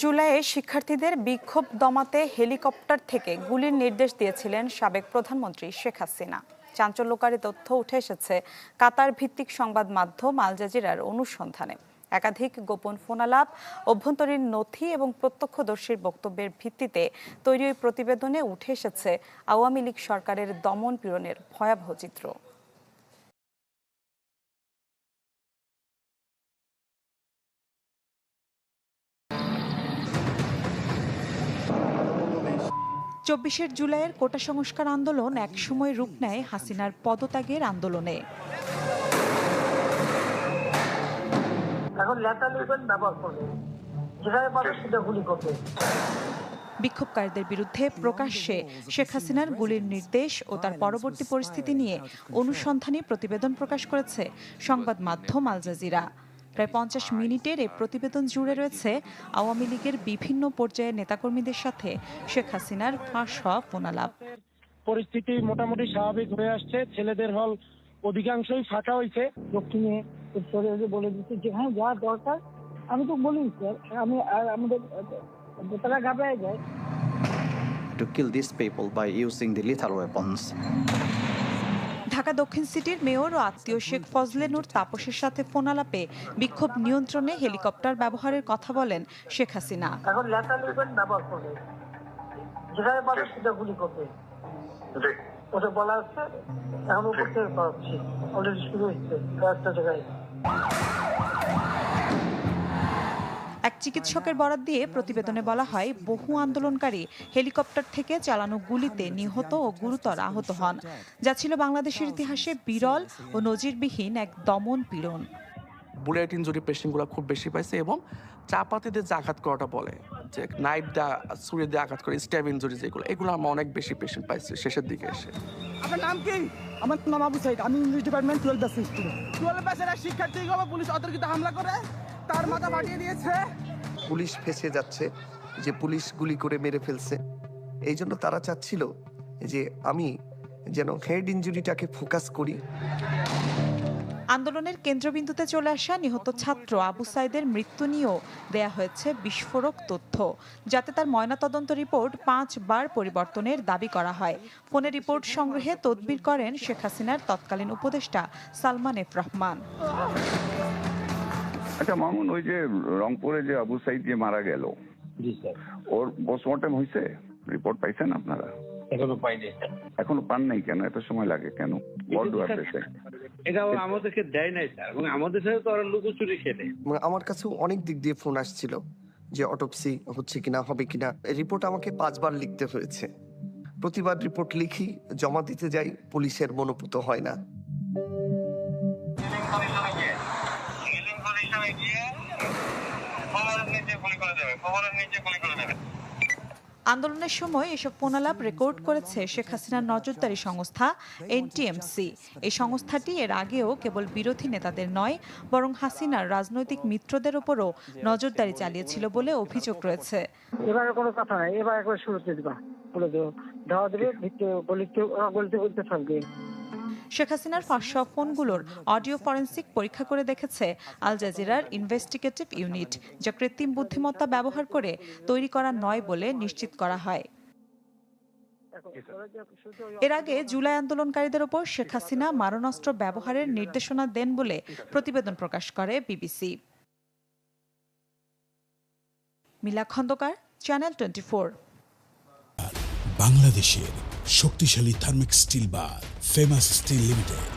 জুলাইয়ে শিক্ষার্থীদের বিক্ষোভ দমাতে হেলিকপ্টার থেকে গুলির নির্দেশ দিয়েছিলেন সাবেক প্রধানমন্ত্রী শেখ হাসিনা। চাঞ্চল্যকারী তথ্য উঠে এসেছে কাতার ভিত্তিক সংবাদ মাধ্যম আল জাজিরার অনুসন্ধানে। একাধিক গোপন ফোনালাপ, অভ্যন্তরীণ নথি এবং প্রত্যক্ষদর্শীর বক্তব্যের ভিত্তিতে তৈরি ওই প্রতিবেদনে উঠে এসেছে আওয়ামী লীগ সরকারের দমন পীড়নের ভয়াবহ চিত্র। ২৪ জুলাইয়ের কোটা সংস্কার আন্দোলন একসময় রূপ নেয় হাসিনার পদত্যাগের আন্দোলনে। বিক্ষোভকারীদের বিরুদ্ধে প্রকাশ্যে শেখ হাসিনার গুলির নির্দেশ ও তার পরবর্তী পরিস্থিতি নিয়ে অনুসন্ধানী প্রতিবেদন প্রকাশ করেছে সংবাদ মাধ্যম আল জাজিরা। প্রায় ৫০ মিনিটের এই প্রতিবেদন জুড়ে রয়েছে আওয়ামী লীগের বিভিন্ন পর্যায়ের নেতাকর্মীদের সাথে শেখ হাসিনার ফাঁস হওয়া ফোনালাপ। পরিস্থিতি মোটামুটি স্বাভাবিক হয়ে আসছে, ছেলেদের হল অধিকাংশই ফাঁকা হয়েছে। দক্ষিণে উত্তরে বলে দিচ্ছে যে হ্যাঁ যা দরকার আমি তো বলি স্যার, আমাদের তারা ঘাবড়ায় যায়। To kill these people by using the lethal weapons. Dhaka দক্ষিণ সিটির মেয়র ও আত্মীয় শেখ ফজলে নূর তাপসের সাথে ফোনালাপে বিক্ষোভ নিয়ন্ত্রণে হেলিকপ্টার ব্যবহারের কথা বলেন শেখ হাসিনা। এখন লেটার লিখবেন ব্যবহার করবে, যেখানে পাবে সেটা গুলি করবে, ওটা বলা হচ্ছে। এখন উপর থেকে পাচ্ছি অলরেডি শুরু হচ্ছে কয়েকটা জায়গায়। এক চিকিৎসকের বরাত দিয়ে প্রতিবেদনে বলা হয়, বহু আন্দোলনকারী হেলিকপ্টার থেকে চালানো গুলিতে নিহত ও গুরুতর আহত হন, যা ছিল বাংলাদেশের ইতিহাসে বিরল ও নজিরবিহীন এক দমন পীড়ন। বুলেট ইনজুরি পেশেন্টগুলো খুব বেশি পাইছে এবং চাপাতিতে যে আঘাত করাটা বলে যে নাইফ দা ছুরি দিয়ে আঘাত করে স্ট্যাব ইনজুরি যেগুলো, এগুলো আমরা অনেক বেশি পেশেন্ট পাইছি শেষের দিকে এসে। আপনার নাম কি? আমার নাম আবু সাইদ, আমি ইংলিশ ডিপার্টমেন্ট 12 ব্যাচ স্টুডেন্ট। 12 ব্যাচের এক শিক্ষার্থীকে পুলিশ অতর্কিত হামলা করে তার মাথা ফাটিয়ে দিয়েছে। পুলিশ ফেঁসে যাচ্ছে যে পুলিশ গুলি করে মেরে ফেলছে। এই জন্য তারা চাচ্ছিল যে আমি যেন হেড ইনজুরিটাকে ফোকাস করি। আন্দোলনের কেন্দ্রবিন্দুতে চলে আসা নিহত ছাত্র আবু সাইদের মৃত্যু নিয়েও দেয়া হয়েছে বিস্ফোরক তথ্য, যাতে তার ময়নাতদন্ত রিপোর্ট 5 বার পরিবর্তনের দাবি করা হয়। ফোনে রিপোর্ট সংগ্রহে তদবির করেন শেখ হাসিনার তৎকালীন উপদেষ্টা সালমান এফ রহমান। আচ্ছা মামুন, ওই যে রংপুরে যে আবু সাইদ যে মারা গেল, ওর পোস্টমর্টম হয়েছে? রিপোর্ট পাইছেন আপনারা? এখনো পাইনি। এখনো পান নাই কেন? এত সময় লাগে কেন? এটা আমাদেরকে দেয় নাই স্যার, এবং আমাদের সাথে তো ওরা লুকোচুরি খেলে। আমার কাছেও অনেক দিক দিয়ে ফোন আসছিল যে অটোপসি হচ্ছে কিনা, হবে কিনা। রিপোর্ট আমাকে 5 বার লিখতে হয়েছে। প্রতিবার রিপোর্ট লিখি, জমা দিতে যাই, পুলিশের মনোপুত হয় না। আন্দোলনের সময় এসব ফোনালাপ রেকর্ড করেছে শেখ হাসিনার নজরদারি সংস্থা এনটিএমসি। এই সংস্থাটি এর আগেও কেবল বিরোধী নেতাদের নয়, বরং হাসিনার রাজনৈতিক মিত্রদের উপরও নজরদারি চালিয়েছিল বলে অভিযোগ রয়েছে। এবারে কোনো কথা নাই, এবার একবার শুরুতে দিবা বলে দেবো, দেওয়া দেবে বলতে থাকবে। শেখ হাসিনার ফাঁস হওয়া ফোনগুলোর অডিও ফরেনসিক পরীক্ষা করে দেখেছে আল জাজিরার ইনভেস্টিগেটিভ ইউনিট, যা কৃত্রিম বুদ্ধিমত্তা ব্যবহার করে তৈরি করা নয় বলে নিশ্চিত করা হয়। এর আগে জুলাই আন্দোলনকারীদের ওপর শেখ হাসিনা মারণাস্ত্র ব্যবহারের নির্দেশনা দেন বলে প্রতিবেদন প্রকাশ করে বিবিসি। মিলা খন্দকার, চ্যানেল 24। বাংলাদেশের শক্তিশালী থার্মিক স্টিল বার ফেমাস স্টিল লিমিটেড।